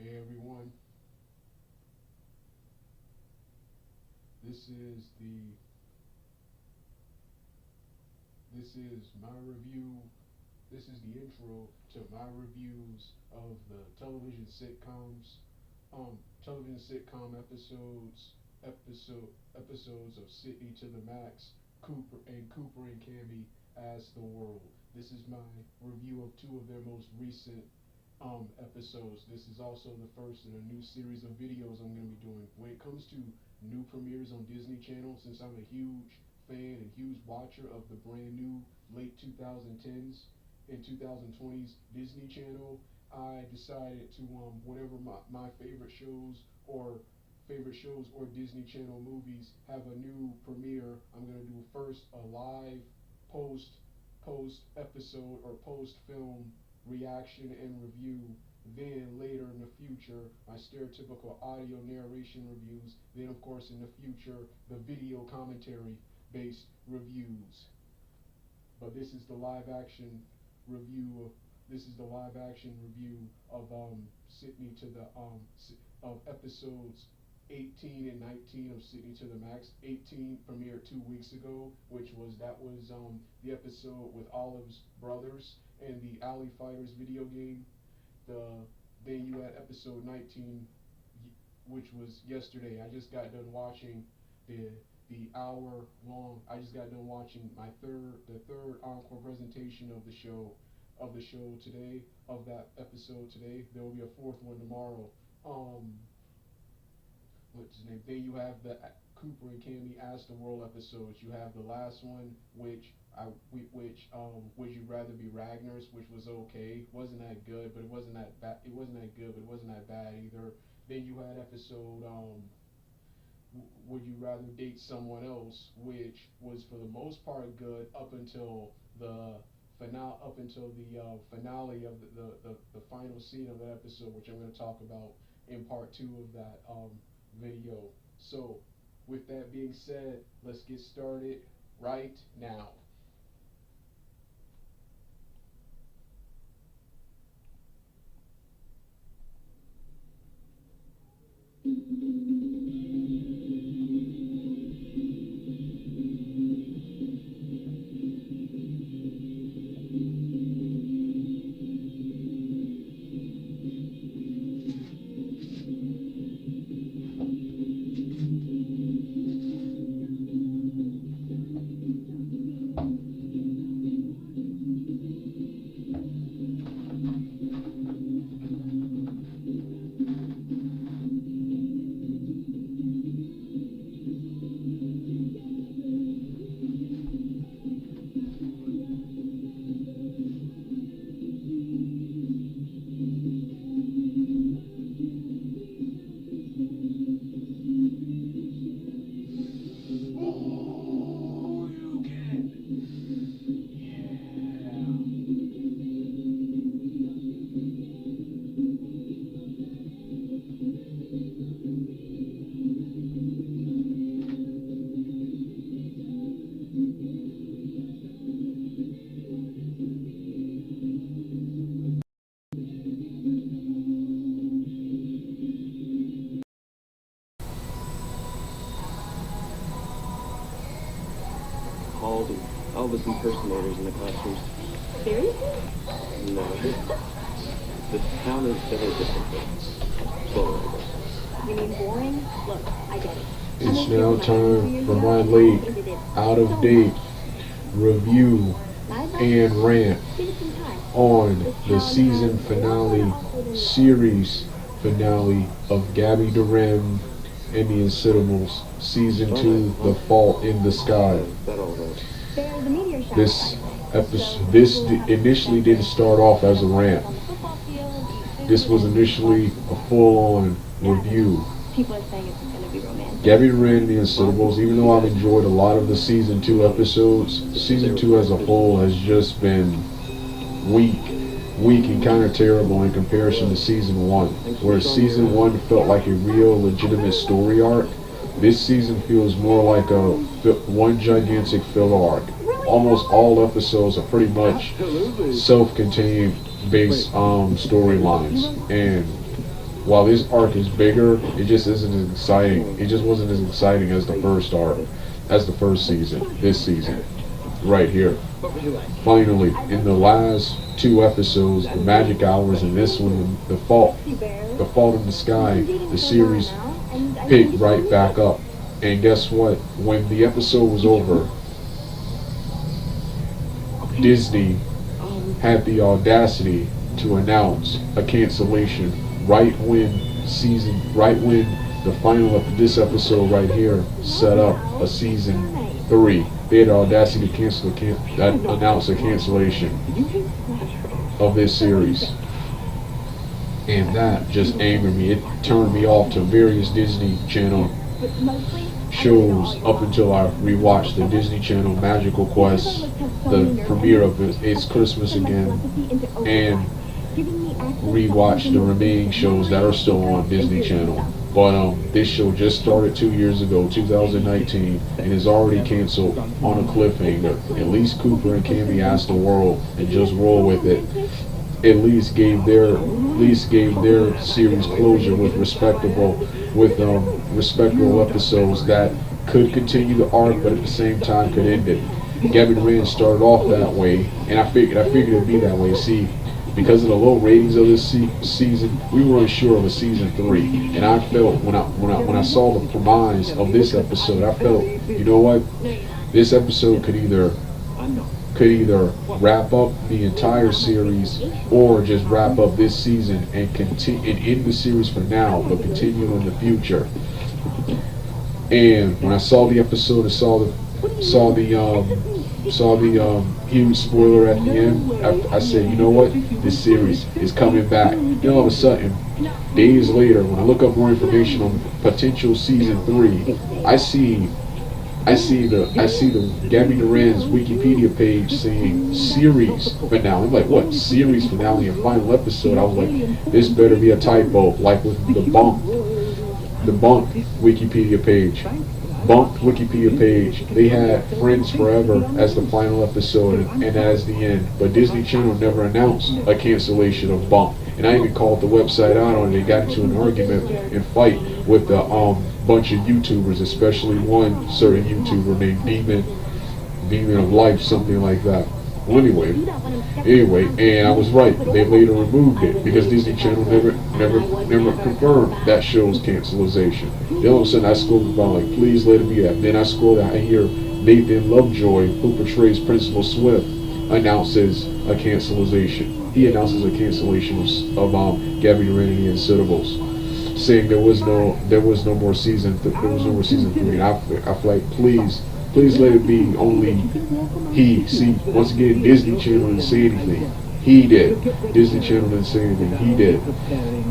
Hey everyone, this is the this is my review. This is the intro to my reviews of the television sitcom episodes of Sydney to the Max, Cooper and Cammy as the World. This is my review of two of their most recent episodes. This is also the first in a new series of videos I'm going to be doing. When it comes to new premieres on Disney Channel, since I'm a huge fan and huge watcher of the brand new late 2010s and 2020s Disney Channel, I decided to whenever my favorite shows or Disney Channel movies have a new premiere, I'm going to do first a live post episode or post film reaction and review. Then later in the future, my stereotypical audio narration reviews. Then of course in the future, the video commentary based reviews. But this is the live action review. This is the live action review of Sydney to the of episodes 18 and 19 of Sydney to the Max. 18 premiered 2 weeks ago, which was the episode with Olive's brothers and the Alley Fighters video game. Then you had episode 19, which was yesterday. I just got done watching the hour long. I just got done watching the third encore presentation of the show today, of that episode today. There will be a fourth one tomorrow. What's his name? Then you have the Cooper and Cammy As the World episodes. You have the last one, which Would You Rather Be Ragnar's, which was okay. Wasn't that good, but it wasn't that bad. It wasn't that good, but it wasn't that bad either. Then you had episode Would You Rather Date Someone Else, which was for the most part good up until the finale of the final scene of that episode, which I'm going to talk about in part 2 of that video. So with that being said, let's get started right now. Called Elvis impersonators in the classrooms. Seriously? No. The town is very different. Slower, I guess. You mean boring? Look, I get it. It's now time for my late, out of date review and rant on the season finale, series finale of Gabby Durran and the Unsittables, season 2, The Fault in the Sky. This initially didn't start off as a rant. This was initially a full-on review. People are saying it's going to be romantic. Gabby Durran and the Unsittables, even though I've enjoyed a lot of the season 2 episodes, season 2 as a whole has just been weak and kind of terrible in comparison to season 1. Where season 1 felt like a real legitimate story arc, this season feels more like one gigantic filler arc. Almost all episodes are pretty much self-contained based storylines, and while this arc is bigger, it just isn't as exciting. It just wasn't as exciting as the first arc, as the first season. This season, right here. Finally, in the last 2 episodes, the magic hours, and this one, the fault in the sky, the series picked right back up. And guess what? When the episode was over, Disney had the audacity to announce a cancellation right when the final of this episode right here set up a season 3. They had the audacity to announce a cancellation of this series. And that just angered me. It turned me off to various Disney Channel shows up until I rewatched the Disney Channel Magical Quest, the premiere of It's Christmas Again, and rewatched the remaining shows that are still on Disney Channel. But this show just started 2 years ago, 2019, and is already canceled on a cliffhanger. At least Cooper and Cammy asked the world and just roll with it. At least gave their series closure with respectable episodes that could continue the arc, but at the same time could end it. Gabby Durran started off that way, and I figured it'd be that way. See, because of the low ratings of this season, we were unsure of a season 3, and I felt when I saw the premise of this episode, I felt, you know what, this episode could either wrap up the entire series or just wrap up this season and continue and end the series for now, but continue in the future. And when I saw the episode, I saw the huge spoiler at the end, I said, you know what, this series is coming back. Then all of a sudden, days later, when I look up more information on potential season 3, I see the Gabby Durran's Wikipedia page saying series finale. I'm like, what, series finale and final episode? I was like, this better be a typo, like with the bumped Wikipedia page. Bumped Wikipedia page. They had Friends Forever as the final episode and as the end, but Disney Channel never announced a cancellation of Bump. And I even called the website out on it. They got into an argument and fight with a bunch of YouTubers, especially one certain YouTuber named Demon of Life, something like that. Well, anyway, and I was right. They later removed it because Disney Channel never confirmed that show's cancellation. Then all of a sudden I scrolled about like, please let it be that. Then I scrolled out, I hear Nathan Lovejoy, who portrays Principal Swift, announces a cancellation. He announces a cancellation of Gabby Durran and the Unsittables, saying there was no more season 3. And I feel like, please let it be only he. See, once again, Disney Channel didn't say anything. He did. Disney Channel didn't say anything. He did.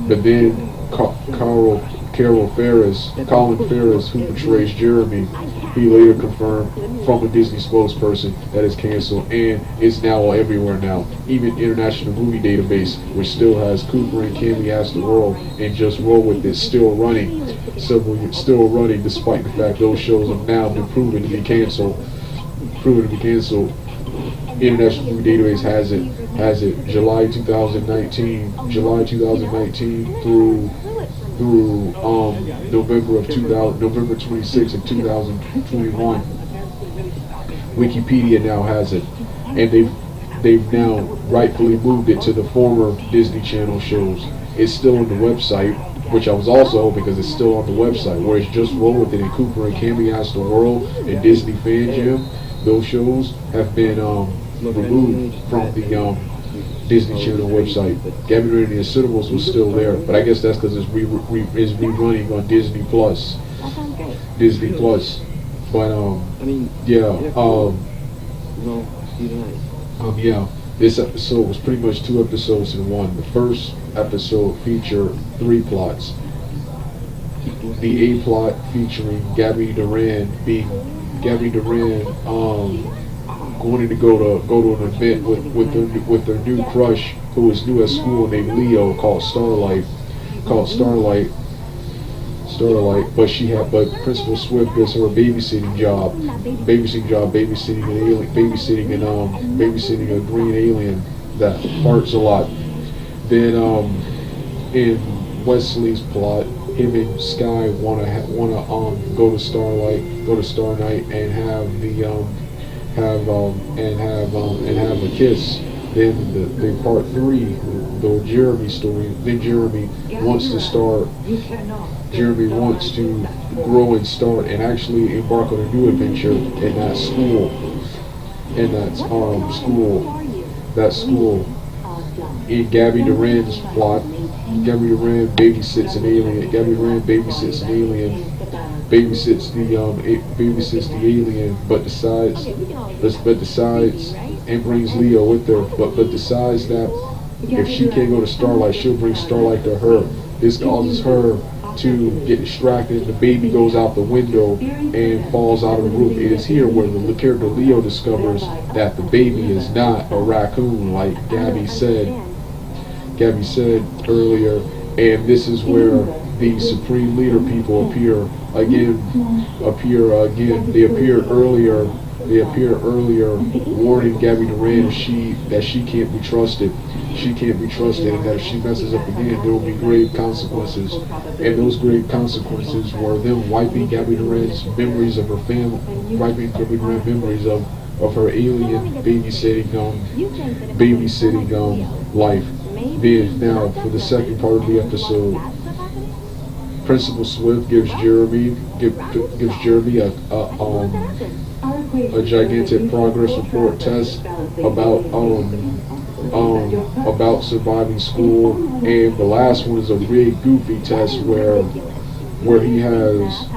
But then Colin Ferris, who portrays Jeremy, he later confirmed from a Disney spokesperson that it's canceled, and it's now everywhere now. Even International Movie Database, which still has Cooper and Cammy Ask the World and Just Roll With It, still running. Still running, despite the fact those shows have now been proven to be canceled. International Movie Database has it July 2019 through November 26th of 2021. Wikipedia now has it, and they've now rightfully moved it to the former Disney Channel shows. It's still on the website, which I was also hoping, because it's still on the website, where it's Just Roll With It and Cooper and Cammy Ask the World and Disney Fan Jam. Those shows have been removed from the Disney Channel website. Gabby Durran and the Unsittables was still there, but I guess that's because it's rerunning on Disney Plus. But this episode was pretty much 2 episodes in one. The first episode featured 3 plots. The A plot featuring Gabby Durran wanting to go to an event with their new crush, who is new at school, named Leo, called Starlight. But Principal Swift gives her a babysitting job, babysitting a green alien that farts a lot. Then in Wesley's plot. Him and Sky wanna go to Star Night and have a kiss. Then the part 3, the Jeremy story. Then Jeremy wants to start. Jeremy wants to grow and start and actually embark on a new adventure in that school. In that school. In Gabby Durran's plot, Gabby Durran babysits an alien. Gabby Durran babysits an alien. Babysits the alien, but decides and brings Leo with her. But decides that if she can't go to Starlight, she'll bring Starlight to her. This causes her to get distracted. The baby goes out the window and falls out of the roof. It is here where the character Leo discovers that the baby is not a raccoon, like Gabby said earlier, and this is where the Supreme Leader people appear again. They appeared earlier, warning Gabby Durran that she can't be trusted. She can't be trusted, and that if she messes up again, there will be grave consequences. And those grave consequences were them wiping Gabby Durran's memories of her family, wiping Gabby Durran's memories of her alien babysitting life. Then now for the second part of the episode, Principal Swift gives Jeremy a gigantic progress report test about surviving school, and the last one is a big goofy test where he has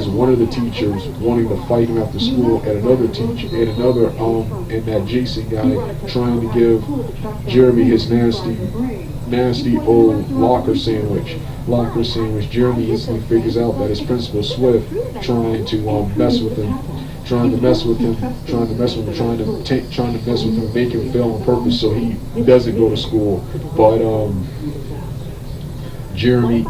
one of the teachers wanting to fight him after school, and another teacher and that Jason guy trying to give Jeremy his nasty old locker sandwich. Jeremy instantly figures out that it's Principal Swift trying to mess with him, make him fail on purpose so he doesn't go to school. But Jeremy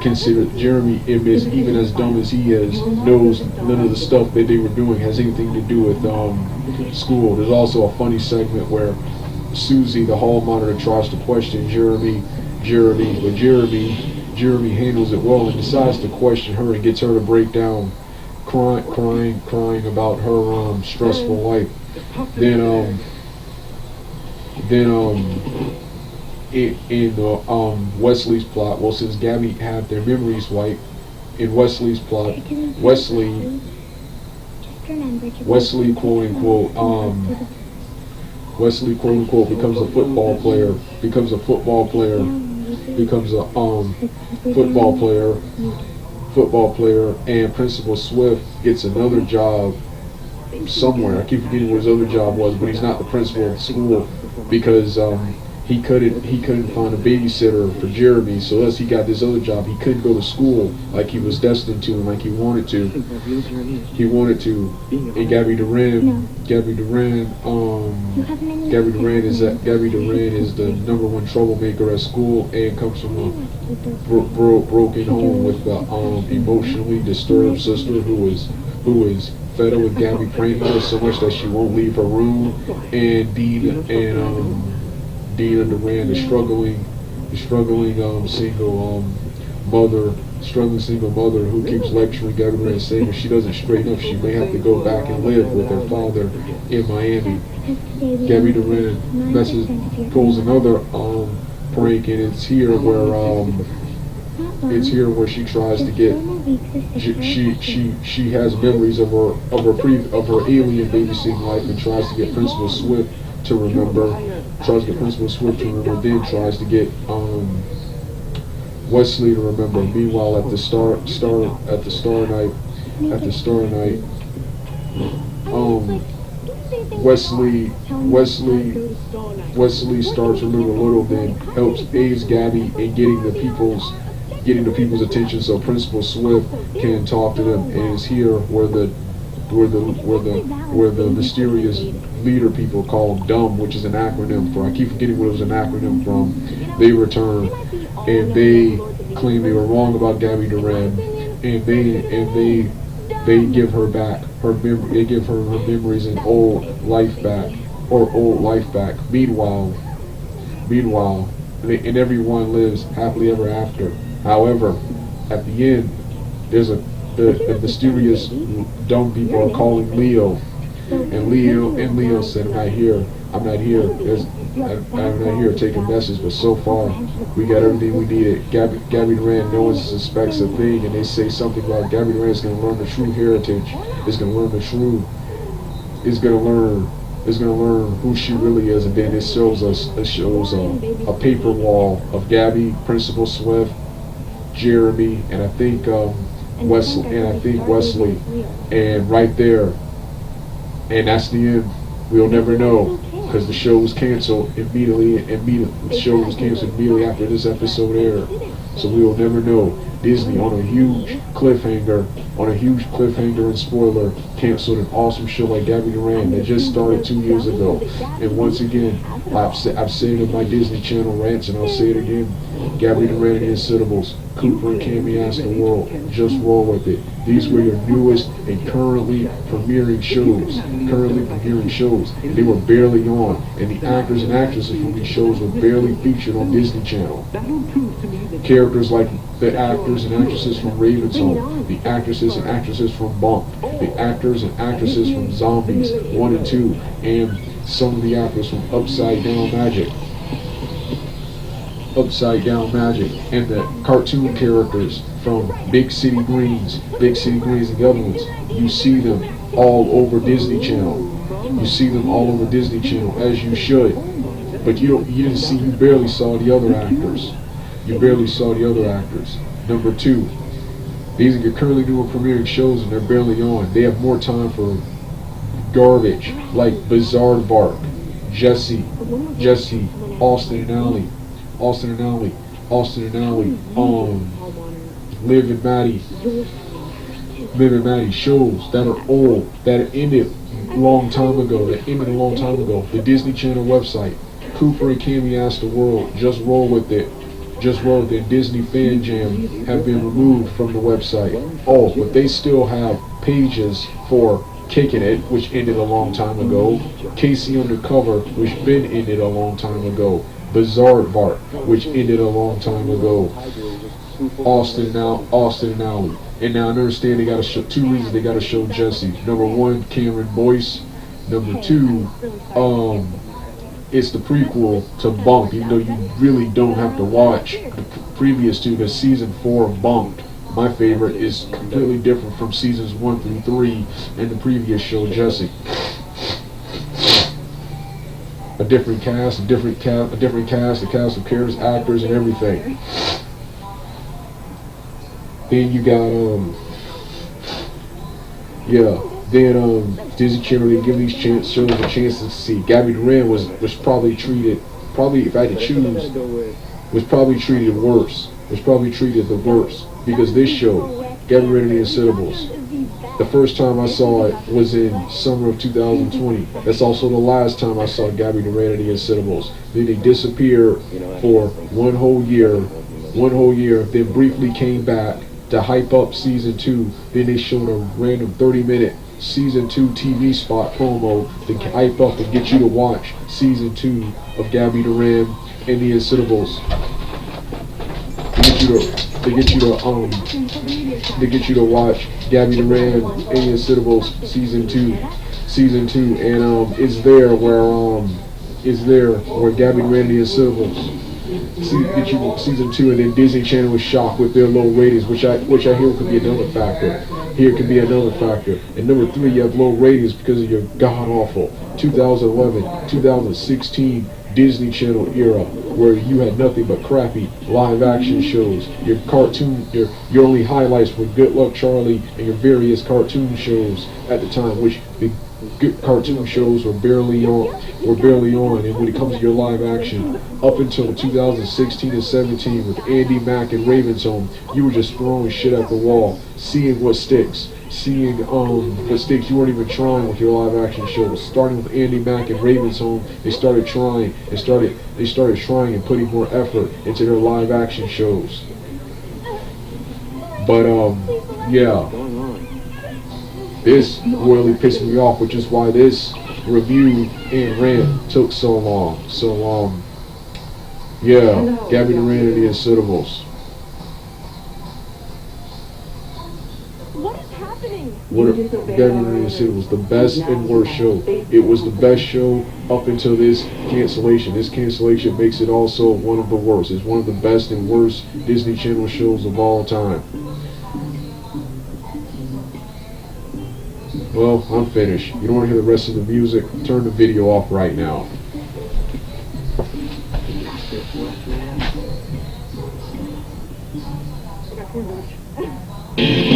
admits, even as dumb as he is, knows none of the stuff that they were doing has anything to do with school. There's also a funny segment where Susie, the hall monitor, tries to question Jeremy, but Jeremy handles it well and decides to question her and gets her to break down, crying about her stressful life. Then in Wesley's plot, well, since Gabby had their memories wiped, in Wesley's plot, Wesley quote unquote becomes a football player, and Principal Swift gets another job somewhere. I keep forgetting what his other job was, but he's not the principal of the school because he couldn't find a babysitter for Jeremy, so thus he got this other job. He couldn't go to school like he was destined to and like he wanted to. And Gabby Durran is the #1 troublemaker at school and comes from a broken home with a emotionally disturbed sister who is fed up with Gabby pranking her so much that she won't leave her room, and Dina Durran, the struggling single mother who keeps lecturing Gabby Durran, saying if she doesn't straighten up, she may have to go back and live with her father in Miami. Gabby Durran pulls another prank, and it's here where she tries to get. She has memories of her alien babysitting life and tries to get Principal Swift to remember. Then tries to get Wesley to remember. Meanwhile, at the Star Night, Wesley starts to remember a little, then aids Gabby in getting the people's attention so Principal Swift can talk to them, and it's here where the mysterious leader people call DUMB, which is an acronym for, I keep forgetting what it was an acronym from. They return and they claim they were wrong about Gabby Durran, and they give her back her memories and old life back. Meanwhile, and everyone lives happily ever after. However, at the end, the mysterious dumb people are calling Leo, and Leo said, I'm not here. I'm not here to take a message, but so far we got everything we needed. Gabby Durran, no one suspects a thing, and they say something about Gabby Durran is going to learn the true heritage. Is going to learn the true. Is going to learn who she really is, and then it shows a paper wall of Gabby, Principal Swift, Jeremy, and I think Wesley, and right there, and that's the end. We'll never know, because the show was canceled immediately. The show was canceled immediately after this episode aired, so we will never know. Disney, on a huge cliffhanger and spoiler, canceled an awesome show like Gabby Durran that just started 2 years ago. And once again, I've said it in my Disney Channel rants, and I'll say it again. Gabby Durran and the Unsittables, Cooper and Cammy Ask the World, just roll with it. These were your newest and currently premiering shows. And they were barely on, and the actors and actresses from these shows were barely featured on Disney Channel. Characters like the actors and actresses from Raven's Home, the actresses and actresses from Bump, the actors and actresses from Zombies 1 and 2, and some of the actors from Upside Down Magic, and the cartoon characters from Big City Greens and the other ones. You see them all over Disney Channel. As you should. But you barely saw the other actors. Number 2, these are your currently doing premiering shows and they're barely on. They have more time for garbage like Bizarre Bark, Jesse, Austin and Alley, Liv and Maddie shows that are old, that ended a long time ago. The Disney Channel website, Cooper and Cammy Ask the World, just roll with it. Disney Fan Jam have been removed from the website. Oh, but they still have pages for Kicking It, which ended a long time ago. Casey Undercover, which ended a long time ago. Bizarre Bart, which ended a long time ago. Austin and Alley. And now I understand they gotta show 2 reasons they gotta show Jesse. Number 1, Cameron Boyce. Number 2, it's the prequel to Bump, even though you really don't have to watch the previous 2, because season 4 of Bump, my favorite, is completely different from seasons 1 through 3 and the previous show, Jesse. A different cast, a cast of characters, actors, and everything. Then you got Disney Channel, they give these shows a chance to see. Gabby Durran was probably treated, if I had to choose, was probably treated the worst, because this show, Gabby Durran and the Unsittables, the first time I saw it was in summer of 2020. That's also the last time I saw Gabby Durran and the Unsittables. Then they disappeared for one whole year, then briefly came back to hype up season 2. Then they showed a random 30-minute season 2 TV spot promo to hype up and get you to watch season 2 of Gabby Durran and the Unsittables. To get you to watch Gabby Durran and the Unsittables season 2, and it's there where Gabby Durran and the Unsittables get you season 2, and then Disney Channel was shocked with their low ratings, which I hear could be another factor. And number 3, you have low ratings because of your god-awful 2011, 2016 Disney Channel era, where you had nothing but crappy live-action shows. Your only highlights were Good Luck Charlie and your various cartoon shows at the time, which the good cartoon shows were barely on. And when it comes to your live action, up until 2016 and 17 with Andy Mack and Raven's Home, you were just throwing shit at the wall, seeing what sticks. You weren't even trying with your live action shows. Starting with Andy Mack and Raven's Home, they started trying and putting more effort into their live action shows. But this really pissed me off, which is why this review and rant took so long. Gabby Durran and the Unsittables. Gabby Durran Unsittables, the best and worst show. It was the best show up until this cancellation. This cancellation makes it also one of the worst. It's one of the best and worst Disney Channel shows of all time. Well, I'm finished. You don't want to hear the rest of the music? Turn the video off right now. This